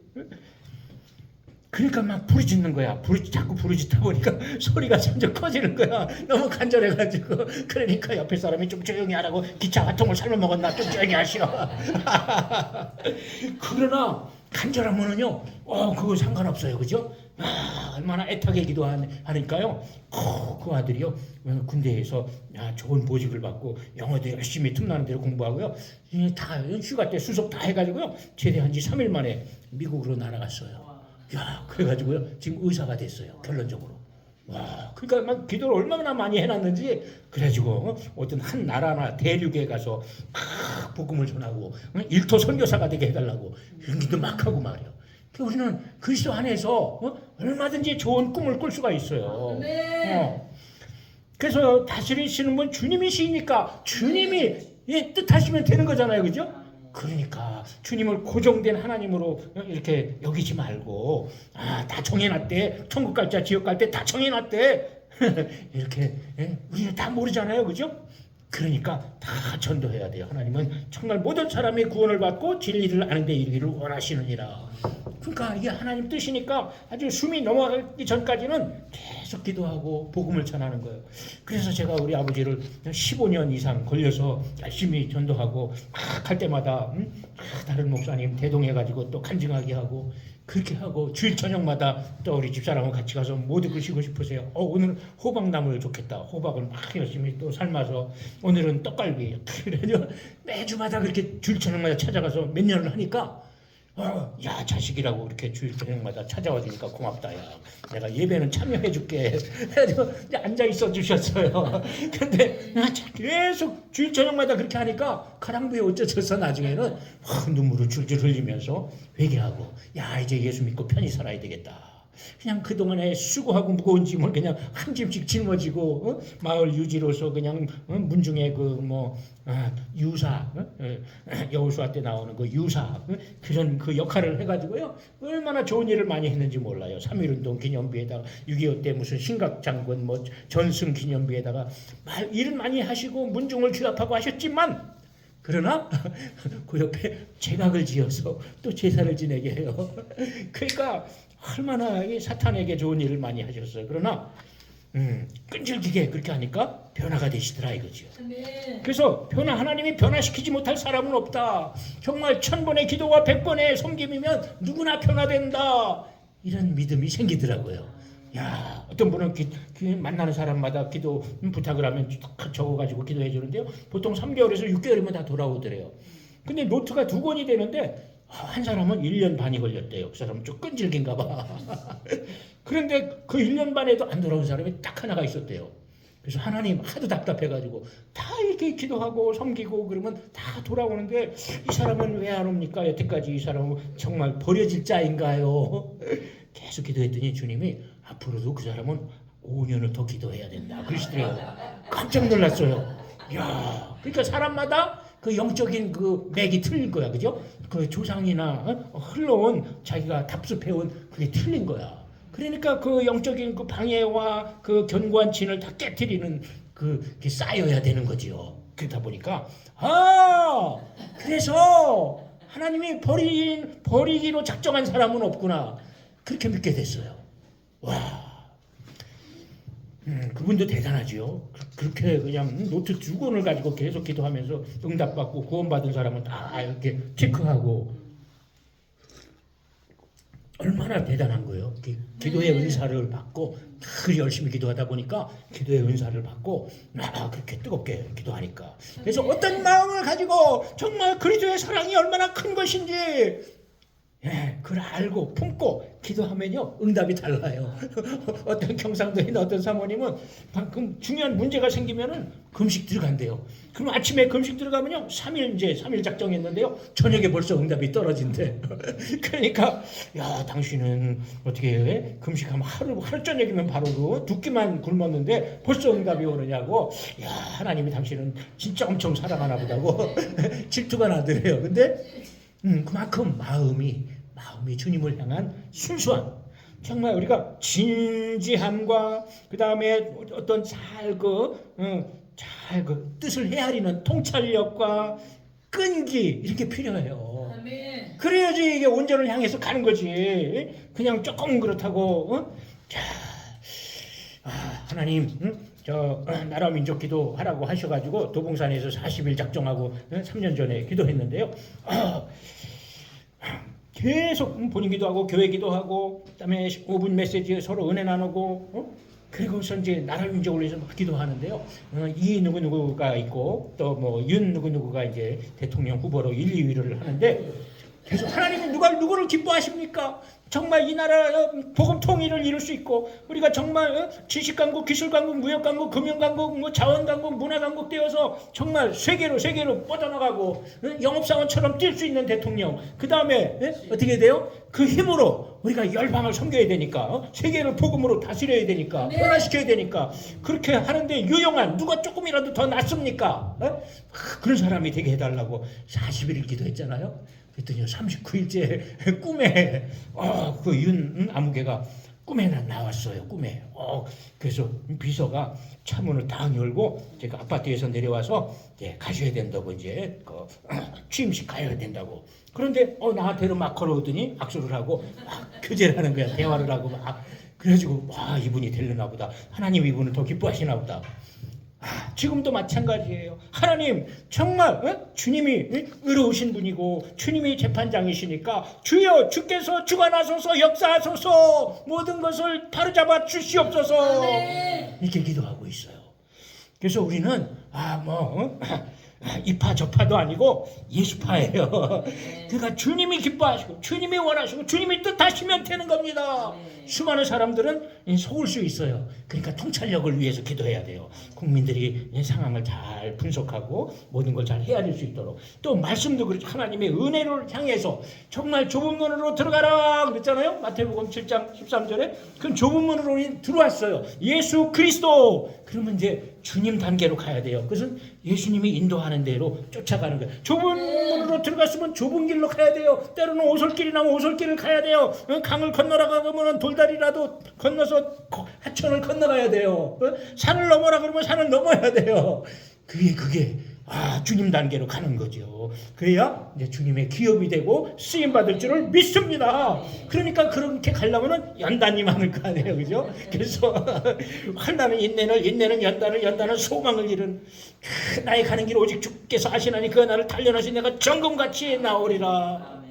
그러니까 막 부르짖는 거야. 자꾸 부르짖다 보니까 소리가 점점 커지는 거야. 너무 간절해가지고. 그러니까 옆에 사람이 좀 조용히 하라고 기차 화통을 삶아 먹었나 좀 조용히 하시오. 그러나 간절하면은요, 그거 상관없어요, 그죠? 얼마나 애타게 기도하니까요. 그 아들이요 군대에서 좋은 보직을 받고 영어도 열심히 틈나는 대로 공부하고요. 다 휴가 때 수속 다 해가지고요 제대한 지 3일 만에 미국으로 날아갔어요. 그래가지고요 지금 의사가 됐어요. 결론적으로. 그러니까 막 기도를 얼마나 많이 해놨는지 그래가지고 어떤 한 나라나 대륙에 가서 막 복음을 전하고 일토 선교사가 되게 해달라고 이런 기도 막 하고 말이요. 우리는 그리스도 안에서 얼마든지 좋은 꿈을 꿀 수가 있어요. 그래서 다스리시는 분 주님이시니까 주님이 뜻하시면 되는 거잖아요, 그죠? 그러니까 주님을 고정된 하나님으로 이렇게 여기지 말고 다 정해놨대. 천국 갈 자 지옥 갈 때 다 정해놨대. 이렇게 우리는 다 모르잖아요, 그죠? 그러니까 다 전도해야 돼요. 하나님은 정말 모든 사람이 구원을 받고 진리를 아는 데 이르기를 원하시느니라. 그러니까 이게 하나님 뜻이니까 아주 숨이 넘어가기 전까지는 계속 기도하고 복음을 전하는 거예요. 그래서 제가 우리 아버지를 15년 이상 걸려서 열심히 전도하고 갈 때마다 다른 목사님 대동해가지고 또 간증하게 하고 그렇게 하고 주일 저녁마다 또 우리 집사람하고 같이 가서 모두 드시고 싶으세요. 오늘은 호박나물 좋겠다. 호박을 막 열심히 또 삶아서 오늘은 떡갈비. 그래서 매주마다 그렇게 주일 저녁마다 찾아가서 몇 년을 하니까 야 자식이라고 이렇게 주일 저녁마다 찾아와 주니까 고맙다. 야 내가 예배는 참여해 줄게. 그래서 앉아 있어 주셨어요. 근데 계속 주일 저녁마다 그렇게 하니까 가랑비에 어쩌져서 나중에는 눈물을 줄줄 흘리면서 회개하고 야 이제 예수 믿고 편히 살아야 되겠다. 그냥 그동안에 수고하고 무거운 짐을 그냥 한 짐씩 짊어지고 마을 유지로서 그냥 문중에 유사 여호수아 때 나오는 그 유사 그런 그 역할을 해가지고요 얼마나 좋은 일을 많이 했는지 몰라요. 3.1운동 기념비에다가 6.25 때 무슨 신각장군 전승 기념비에다가 일을 많이 하시고 문중을 규합하고 하셨지만 그러나 그 옆에 제각을 지어서 또 제사를 지내게 해요. 그러니까 얼마나 사탄에게 좋은 일을 많이 하셨어요. 그러나 끈질기게 그렇게 하니까 변화가 되시더라 이거죠. 그래서 하나님이 변화시키지 못할 사람은 없다. 정말 1000번의 기도와 100번의 섬김이면 누구나 변화된다. 이런 믿음이 생기더라고요. 야, 어떤 분은 만나는 사람마다 기도 부탁을 하면 적어가지고 기도해 주는데요. 보통 3개월에서 6개월이면 다 돌아오더래요. 근데 노트가 2권이 되는데 한 사람은 1년 반이 걸렸대요. 그 사람은 좀 끈질긴가 봐. 그런데 그 1년 반에도 안 돌아온 사람이 딱 하나가 있었대요. 그래서 하나님 하도 답답해가지고 다 이렇게 기도하고 섬기고 그러면 다 돌아오는데 이 사람은 왜 안 옵니까? 여태까지 이 사람은 정말 버려질 자인가요? 계속 기도했더니 주님이 앞으로도 그 사람은 5년을 더 기도해야 된다 그러시더래요. 깜짝 놀랐어요. 야, 그러니까 사람마다 그 영적인 그 맥이 틀린 거야, 그죠? 그 조상이나 흘러온 자기가 답습해온 그게 틀린 거야. 그러니까 그 영적인 그 방해와 그 견고한 진을 다 깨트리는 그게 쌓여야 되는 거지요. 그러다 보니까 그래서 하나님이 버리기로 작정한 사람은 없구나. 그렇게 믿게 됐어요. 와. 그분도 대단하지요. 그렇게 그냥 노트 2권을 가지고 계속 기도하면서 응답받고 구원받은 사람은 다 이렇게 체크하고 얼마나 대단한 거예요. 기도의 은사를 받고 늘 열심히 기도하다 보니까 기도의 은사를 받고 그렇게 뜨겁게 기도하니까 그래서 어떤 마음을 가지고 정말 그리스도의 사랑이 얼마나 큰 것인지 예, 그걸 알고 품고 기도하면요 응답이 달라요. 어떤 경상도인 어떤 사모님은 방금 중요한 문제가 생기면은 금식 들어간대요. 그럼 아침에 금식 들어가면요 3일 작정했는데요 저녁에 벌써 응답이 떨어진대. 그러니까 야 당신은 어떻게 해? 금식하면 하루 저녁이면 바로 그 2끼만 굶었는데 벌써 응답이 오느냐고. 야 하나님이 당신은 진짜 엄청 사랑하나 보다고 질투가 나더래요. 근데 그만큼 마음이 주님을 향한 순수함, 정말 우리가 진지함과 그 다음에 어떤 잘 뜻을 헤아리는 통찰력과 끈기 이렇게 필요해요. 아멘. 그래야지 이게 온전을 향해서 가는 거지. 그냥 조금 그렇다고. 자, 하나님, 나라 민족 기도하라고 하셔가지고 도봉산에서 40일 작정하고 3년 전에 기도했는데요. 계속 본인 기도하고 교회 기도하고 그다음에 5분 메시지에 서로 은혜 나누고 그리고서 이제 나라 민족을 위해서 막 기도하는데요. 이 누구누구가 있고 또 뭐 윤 누구누구가 이제 대통령 후보로 1, 2위를 하는데 계속 하나님은 누구를 기뻐하십니까? 정말 이 나라 복음 통일을 이룰 수 있고 우리가 정말 지식 강국, 기술 강국, 무역 강국, 금융 강국, 뭐 자원 강국, 문화 강국 되어서 정말 세계로 뻗어나가고 영업 사원처럼 뛸 수 있는 대통령. 그 다음에 어떻게 돼요? 그 힘으로 우리가 열방을 섬겨야 되니까 세계를 복음으로 다스려야 되니까 변화시켜야 되니까 그렇게 하는데 유용한 누가 조금이라도 더 낫습니까? 그런 사람이 되게 해달라고 40일 기도했잖아요. 그랬더니 39일째 꿈에 그 윤 아무개가 꿈에 나왔어요. 꿈에. 그래서 비서가 차문을 딱 열고 제가 아파트에서 내려와서 이제 가셔야 된다고 이제 취임식 가야 된다고. 그런데 나한테로 막 걸어오더니 악수를 하고 막 교제를 하는 거야. 대화를 하고 막. 그래가지고 이분이 되려나 보다. 하나님 이분을 더 기뻐하시나 보다. 지금도 마찬가지예요. 하나님 정말 주님이 의로우신 분이고 주님이 재판장이시니까 주여 주께서 주관하소서 역사하소서 모든 것을 바로잡아 주시옵소서. 이렇게 기도하고 있어요. 그래서 우리는 이파 저파도 아니고 예수파예요. 그러니까 주님이 기뻐하시고 주님이 원하시고 주님이 뜻하시면 되는 겁니다. 수많은 사람들은 속을 수 있어요. 그러니까 통찰력을 위해서 기도해야 돼요. 국민들이 상황을 잘 분석하고 모든 걸 잘 헤아릴 수 있도록. 또 말씀도 그렇죠. 하나님의 은혜를 향해서 정말 좁은 문으로 들어가라 그랬잖아요. 마태복음 7장 13절에 그 좁은 문으로 들어왔어요. 예수 그리스도. 그러면 이제 주님 단계로 가야 돼요. 그것은 예수님이 인도하는 대로 쫓아가는 거예요. 좁은 문으로 들어갔으면 좁은 길로 가야 돼요. 때로는 오솔길이 나면 오솔길을 가야 돼요. 강을 건너라고 하면 돌다리라도 건너서 하천을 건너가야 돼요. 산을 넘어라 그러면 산을 넘어야 돼요. 그게 주님 단계로 가는 거죠. 그래야 이제 주님의 기업이 되고 쓰임 받을 줄을 믿습니다. 그러니까 그렇게 가려면은 연단이 많을 거 아니에요, 그죠? 그래서 환난은 인내는 연단은 소망을 잃은 나의 가는 길 오직 주께서 아시나니 그 나를 단련하신 내가 정금같이 나오리라.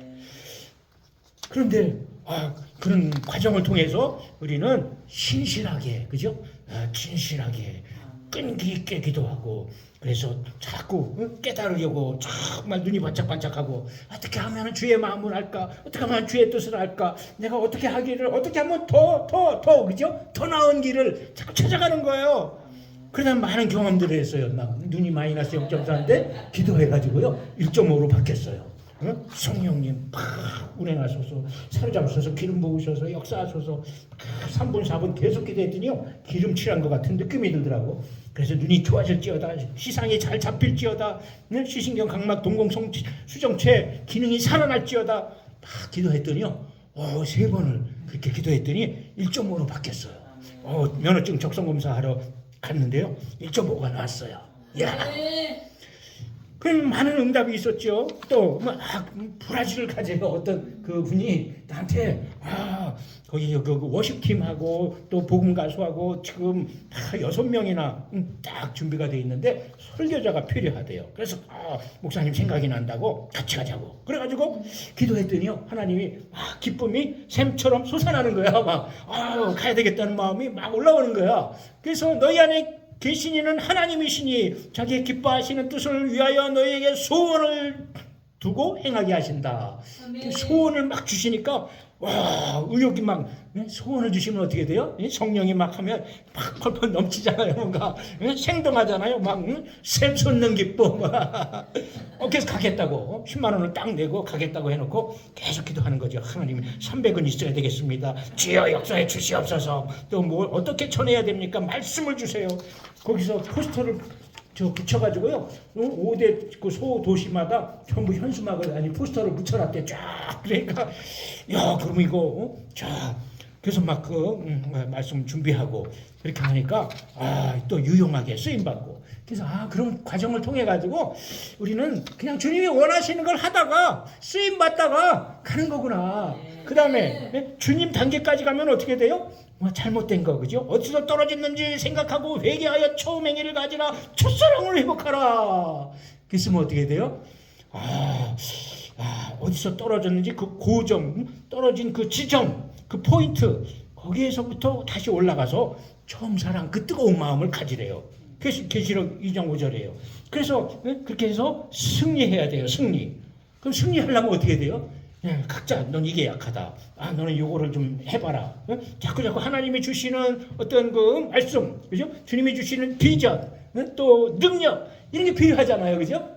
그런데 그런 과정을 통해서 우리는 신실하게, 그죠? 진실하게 끈기 있게 기도하고 그래서 자꾸 깨달으려고 정말 눈이 반짝반짝하고 어떻게 하면 주의 마음을 알까? 어떻게 하면 주의 뜻을 알까? 내가 어떻게 하면 더 그죠? 더 나은 길을 자꾸 찾아가는 거예요. 그러다 많은 경험들을 했어요. 막 눈이 마이너스 0.4인데 기도해가지고요 1.5로 바뀌었어요. 성령님 팍 운행하소서, 사로잡으셔서 기름 부으셔서 역사하소서. 3분 4분 계속 기도했더니요 기름 칠한 것 같은 느낌이 들더라고. 그래서 눈이 좋아질지어다, 시상이 잘 잡힐지어다, 시신경 각막 동공 수정체 기능이 살아날지어다. 막 기도했더니요 3번을 그렇게 기도했더니 1.5로 바뀌었어요. 면허증 적성검사하러 갔는데요 1.5가 나왔어요. 야. 그럼 많은 응답이 있었죠. 또 브라질을 가져요. 어떤 그 분이 나한테 거기 그 워십팀하고 또 복음 가수하고 지금 다 6명이나 딱 준비가 돼 있는데 설교자가 필요하대요. 그래서 목사님 생각이 난다고 같이 가자고. 그래가지고 기도했더니요 하나님이 기쁨이 샘처럼 솟아나는 거야. 가야 되겠다는 마음이 막 올라오는 거야. 그래서 너희 안에 계신 이는 하나님이시니 자기의 기뻐하시는 뜻을 위하여 너희에게 소원을 두고 행하게 하신다. 아멘. 소원을 막 주시니까 와, 의욕이 막 소원을 주시면 어떻게 돼요? 성령이 막 하면 막 펄펄 넘치잖아요. 뭔가 생동하잖아요. 막 샘 솟는 기쁨. 그래서 가겠다고 10만 원을 딱 내고 가겠다고 해놓고 계속 기도하는 거죠. 하나님 300은 있어야 되겠습니다. 주여 역사해 주시옵소서. 또 뭘 어떻게 전해야 됩니까? 말씀을 주세요. 거기서 포스터를 붙여가지고요. 5대 그 소도시마다 전부 현수막을 아니 포스터를 붙여놨대. 쫙. 그러니까 야 그럼 이거 자 그래서 막 그 말씀 준비하고 그렇게 하니까 또 유용하게 쓰임 받고. 그래서 그런 과정을 통해 가지고 우리는 그냥 주님이 원하시는 걸 하다가 쓰임 받다가 가는 거구나. 그 다음에 주님 단계까지 가면 어떻게 돼요? 잘못된 거 그죠? 어디서 떨어졌는지 생각하고 회개하여 처음 행위를 가지라 첫사랑을 회복하라. 그랬으면 어떻게 돼요? 어디서 떨어졌는지 그 고점, 떨어진 그 지점, 그 포인트 거기에서부터 다시 올라가서 처음 사랑 그 뜨거운 마음을 가지래요. 계시록 2장 5절이에요. 그래서 그렇게 해서 승리해야 돼요. 승리. 그럼 승리하려면 어떻게 돼요? 각자 넌 이게 약하다. 너는 요거를 좀 해봐라. 자꾸 하나님이 주시는 어떤 그 말씀, 그죠? 주님이 주시는 비전, 또 능력 이런 게 필요하잖아요, 그죠?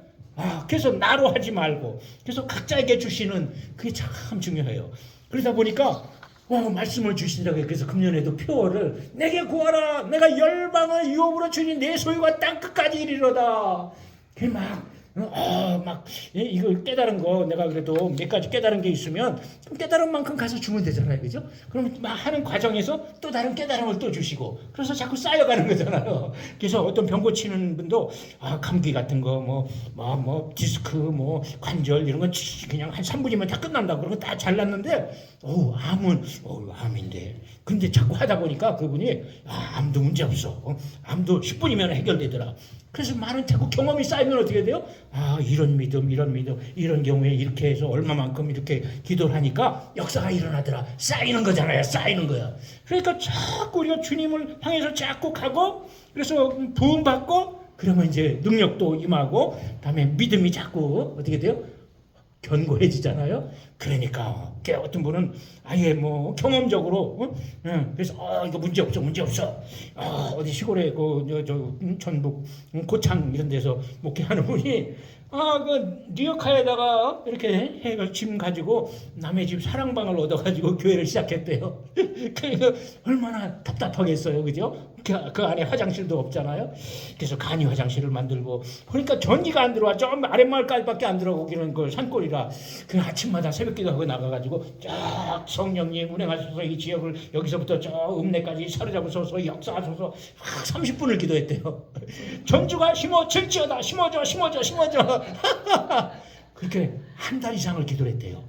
그래서 나로 하지 말고, 그래서 각자에게 주시는 그게 참 중요해요. 그러다 보니까 말씀을 주신다고 해요. 그래서 금년에도 표어를 내게 구하라. 내가 열방을 유업으로 주니 내 소유가 땅 끝까지 이르러다. 그게 이걸 깨달은 거 내가 그래도 몇 가지 깨달은 게 있으면 깨달은 만큼 가서 주면 되잖아요, 그죠? 그럼 막 하는 과정에서 또 다른 깨달음을 또 주시고 그래서 자꾸 쌓여가는 거잖아요. 그래서 어떤 병 고치는 분도 감기 같은 거 디스크 관절 이런 거 그냥 한 3분이면 다 끝난다 그러고 다 잘났는데 암인데 근데 자꾸 하다 보니까 그분이 암도 문제 없어. 암도 10분이면 해결되더라. 그래서 많은 자꾸 경험이 쌓이면 어떻게 돼요? 이런 믿음, 이런 경우에 이렇게 해서 얼마만큼 이렇게 기도를 하니까 역사가 일어나더라. 쌓이는 거잖아요. 쌓이는 거야. 그러니까 자꾸 우리가 주님을 향해서 자꾸 가고, 그래서 부흥 받고, 그러면 이제 능력도 임하고, 다음에 믿음이 자꾸 어떻게 돼요? 견고해지잖아요. 그러니까 어떤 분은 아예 경험적으로 그래서 이거 문제 없어. 어디 시골에 전북 고창 이런 데서 목회하는 분이 그 뉴욕카에다가 이렇게 해가 짐 가지고 남의 집 사랑방을 얻어가지고 교회를 시작했대요. 그러니까 얼마나 답답하겠어요, 그죠? 그 안에 화장실도 없잖아요. 그래서 간이 화장실을 만들고 그러니까 전기가 안 들어와. 좀 아랫마을까지밖에 안 들어오기는 그 산골이라 그 아침마다 새벽기도 하고 나가가지고 쫙 성령님 운행하셔서 이 지역을 여기서부터 저 읍내까지 사로잡으셔서 역사하셔서 30분을 기도했대요. 전주가 심어질지어다. 심어져. 그렇게 한 달 이상을 기도를 했대요.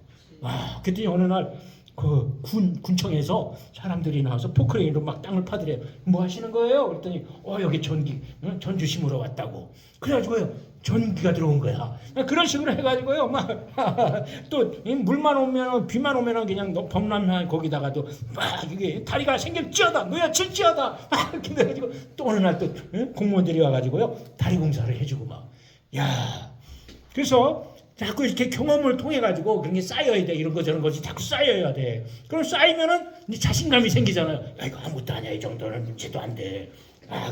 그랬더니 어느 날 그 군청에서 사람들이 나와서 포크레인으로 막 땅을 파더래요. 뭐 하시는 거예요? 그랬더니 여기 전주 심으러 왔다고. 그래가지고요 전기가 들어온 거야. 그런 식으로 해가지고요 또 물만 오면 비만 오면 그냥 범람한 거기다가도 막 이게 다리가 생길지어다. 너야 질지어다. 이렇게 돼가지고 또 어느 날 또 공무원들이 와가지고요 다리 공사를 해주고 그래서 자꾸 이렇게 경험을 통해 가지고 그런 게 쌓여야 돼. 이런 거 저런 것이 자꾸 쌓여야 돼. 그럼 쌓이면은 자신감이 생기잖아요. 이거 아무것도 아니야. 이 정도는 문제도 안 돼.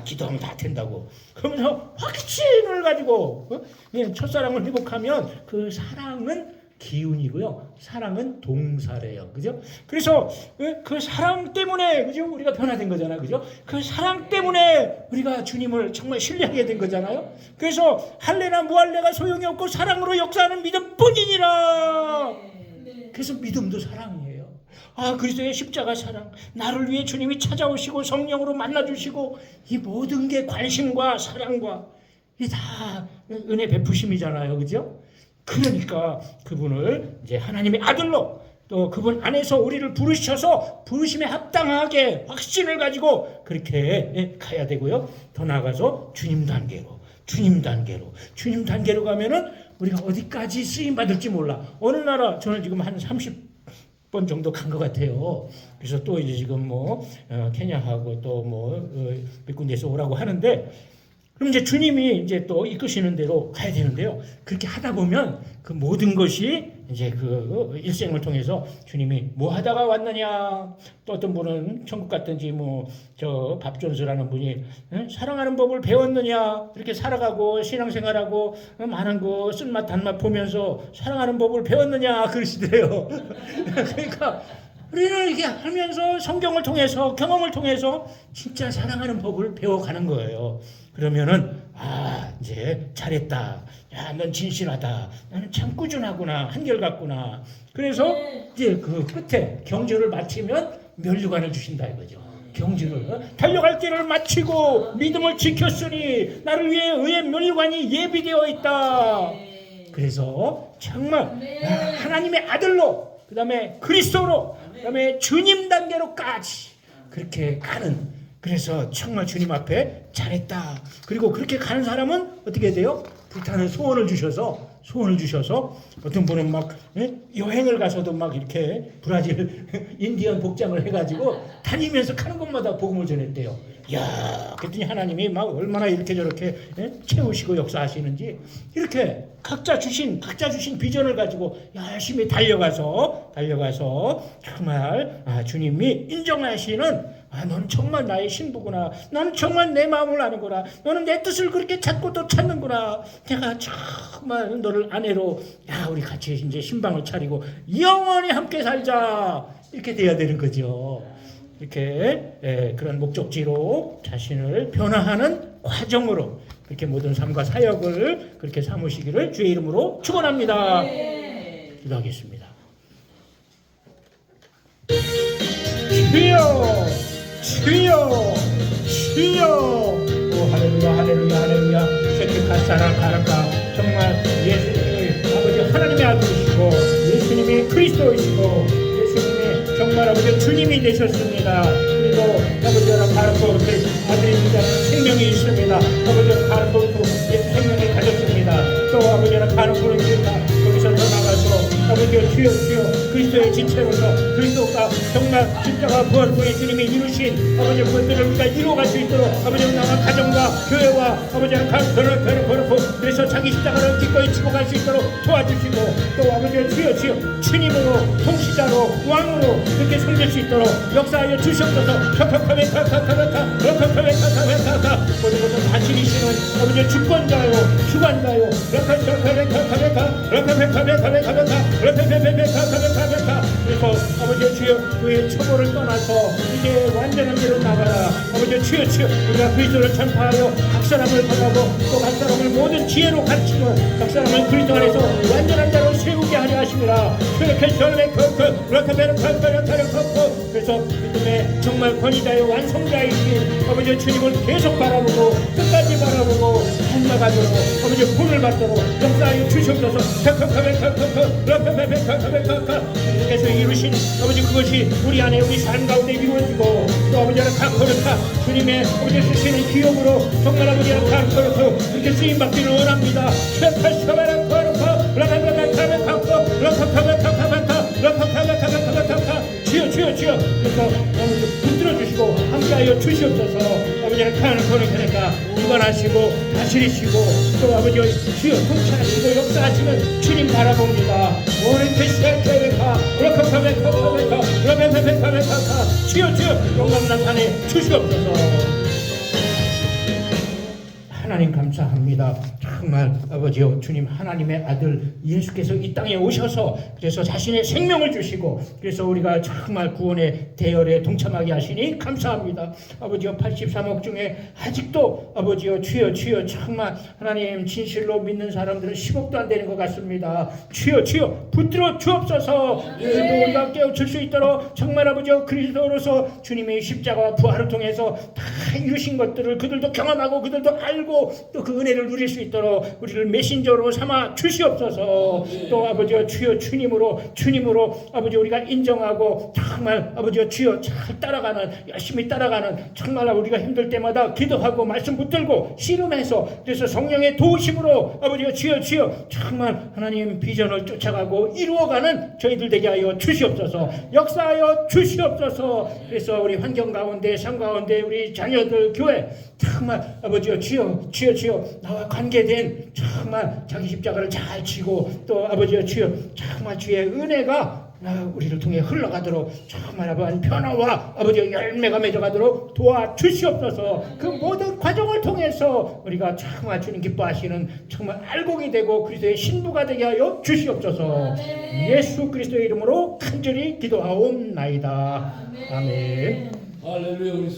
기도하면 다 된다고. 그러면서 확신을 가지고 첫사랑을 회복하면 그 사랑은 기운이고요. 사랑은 동사래요. 그죠? 그래서 그 사랑 때문에 그죠? 우리가 변화된 거잖아요. 그죠? 그 사랑 때문에 우리가 주님을 정말 신뢰하게 된 거잖아요. 그래서 할례나 무할례가 소용이 없고 사랑으로 역사하는 믿음뿐이니라. 그래서 믿음도 사랑이에요. 그리스도의 십자가 사랑, 나를 위해 주님이 찾아오시고 성령으로 만나주시고 이 모든 게 관심과 사랑과 이게 다 은혜 베푸심이잖아요. 그죠? 그러니까 그분을 이제 하나님의 아들로 또 그분 안에서 우리를 부르셔서 부르심에 합당하게 확신을 가지고 그렇게 가야 되고요. 더 나아가서 주님 단계로 가면은 우리가 어디까지 쓰임 받을지 몰라. 어느 나라 저는 지금 한 30번 정도 간 것 같아요. 그래서 또 이제 지금 케냐하고 또 몇 군데에서 오라고 하는데 그럼 이제 주님이 이제 또 이끄시는 대로 가야 되는데요. 그렇게 하다 보면 그 모든 것이 이제 그 일생을 통해서 주님이 뭐 하다가 왔느냐. 또 어떤 분은 천국 갔든지 뭐 저 밥존스라는 분이 사랑하는 법을 배웠느냐. 이렇게 살아가고 신앙생활하고 많은 거 쓴맛 단맛 보면서 사랑하는 법을 배웠느냐 그러시더래요. 그러니까 우리는 이렇게 하면서 성경을 통해서 경험을 통해서 진짜 사랑하는 법을 배워가는 거예요. 그러면은 이제 잘했다. 야, 넌 진실하다. 나는 참 꾸준하구나. 한결같구나. 그래서 이제 그 끝에 경주를 마치면 면류관을 주신다 이거죠. 경주를 달려갈 길을 마치고 믿음을 지켰으니 나를 위해 의의 면류관이 예비되어 있다. 그래서 정말 하나님의 아들로 그 다음에 그리스도로 그 다음에 주님 단계로까지 그렇게 가는, 그래서 정말 주님 앞에 잘했다. 그리고 그렇게 가는 사람은 어떻게 돼요? 불타는 소원을 주셔서 어떤 분은 막 여행을 가서도 막 이렇게 브라질 인디언 복장을 해가지고 다니면서 가는 곳마다 복음을 전했대요. 야, 그랬더니 하나님이 막 얼마나 이렇게 저렇게 채우시고 역사하시는지, 이렇게 각자 주신 비전을 가지고 열심히 달려가서 정말 주님이 인정하시는, 너는 정말 나의 신부구나. 너는 정말 내 마음을 아는구나. 너는 내 뜻을 그렇게 찾고 또 찾는구나. 내가 정말 너를 아내로, 우리 같이 이제 신방을 차리고 영원히 함께 살자. 이렇게 돼야 되는 거죠. 이렇게 그런 목적지로 자신을 변화하는 과정으로 그렇게 모든 삶과 사역을 그렇게 삼으시기를 주의 이름으로 축원합니다. 기도하겠습니다. 주여 오 할렐루야 쉐키카사라 가라카. 정말 예수님이 아버지 하나님의 아들이시고 예수님이 그리스도이시고 예수님이 정말 아버지 주님이 되셨습니다. 그리고 아버지가 바르고 아들입니다. 생명이 있습니다. 아버지가 바르고 생명이 가졌습니다. 또 아버지가 바르고 여기서 더 나가서 아버지가 주여 그리스도의 지체로서 그리스도가 정말 십자가 부활의 주님이 이루신 아버지 것들을 우리가 이루어갈 수 있도록 아버지가 나와 가정과 교회와 아버지가 가르쳐놓고 그래서 자기 십자가를 기꺼이 치고 갈 수 있도록 도와주시고, 또 아버지가 주여 주님으로 통치자로 왕으로 그렇게 섬길 수 있도록 역사하여 주시옵소서. 모든 것을 다스리시는 아버지의 주권자요 주관자요 그래서 아버지 주여 그의 처벌을 떠나서 이제 완전한 길로 나가라. 아버지 주여 우리가 그리스도를 전파하여 각 사람을 바라고 또 각 사람을 모든 지혜로 가르치고 각 사람을 그리스도 안에서 완전한 자로 세우게 하려 하심이라. 그래서 믿음의 정말 권위자요 완성자이신 아버지 주님을 계속 바라보고 끝까지 바라보고 닮아가도록 아버지 본을 받도록 역사하여 주시옵소서. 그래서 이루신 아버지 그것이 우리 안에 우리 삶 가운데 이루어지고, 또 아버지가 가코르타 주님의 아버지 주시는 기업으로 정말 아버지가 가코르타 이렇게 쓰임받기를 원합니다. 주여 그래서 아버지 붙들어 주시고 함께하여 주시옵소서. 아버지는 가는 거는 그러니까 주관하시고 다스리시고 또 아버지 주여 통치하시고 역사하시는 주님 바라봅니다. 오늘 대시할때베카 주여 영광 나타내 주시옵소서. 하나님 감사합니다. 정말 아버지요 주님 하나님의 아들 예수께서 이 땅에 오셔서 그래서 자신의 생명을 주시고 그래서 우리가 정말 구원의 대열에 동참하게 하시니 감사합니다. 아버지요 83억 중에 아직도 아버지요 주여 정말 하나님 진실로 믿는 사람들은 10억도 안 되는 것 같습니다. 주여 붙들어 주옵소서. 우리가 깨우칠 수 있도록 정말 아버지요 그리스도로서 주님의 십자가와 부활을 통해서 다 이루신 것들을 그들도 경험하고 그들도 알고 또 그 은혜를 누릴 수 있도록 우리를 메신저로 삼아 주시옵소서. 또 아버지여 주여 주님으로 아버지 우리가 인정하고 정말 아버지여 주여 잘 따라가는 열심히 따라가는 정말 우리가 힘들 때마다 기도하고 말씀 붙들고 씨름해서 그래서 성령의 도우심으로 아버지여 주여 정말 하나님 비전을 쫓아가고 이루어가는 저희들 되게 하여 주시옵소서. 역사하여 주시옵소서. 그래서 우리 환경 가운데 삶 가운데 우리 자녀들 교회 정말 아버지여 주여 주여 나와 관계된 정말 자기 십자가를 잘 지고 또 아버지여 주여 정말 주의 은혜가 우리를 통해 흘러가도록 정말 아버지 변화와 아버지의 열매가 맺어가도록 도와주시옵소서. 그 모든 과정을 통해서 우리가 정말 주님 기뻐하시는 정말 알곡이 되고 그리스도의 신부가 되게 하여 주시옵소서. 예수 그리스도의 이름으로 간절히 기도하옵나이다. 아멘. 할렐루야. 우리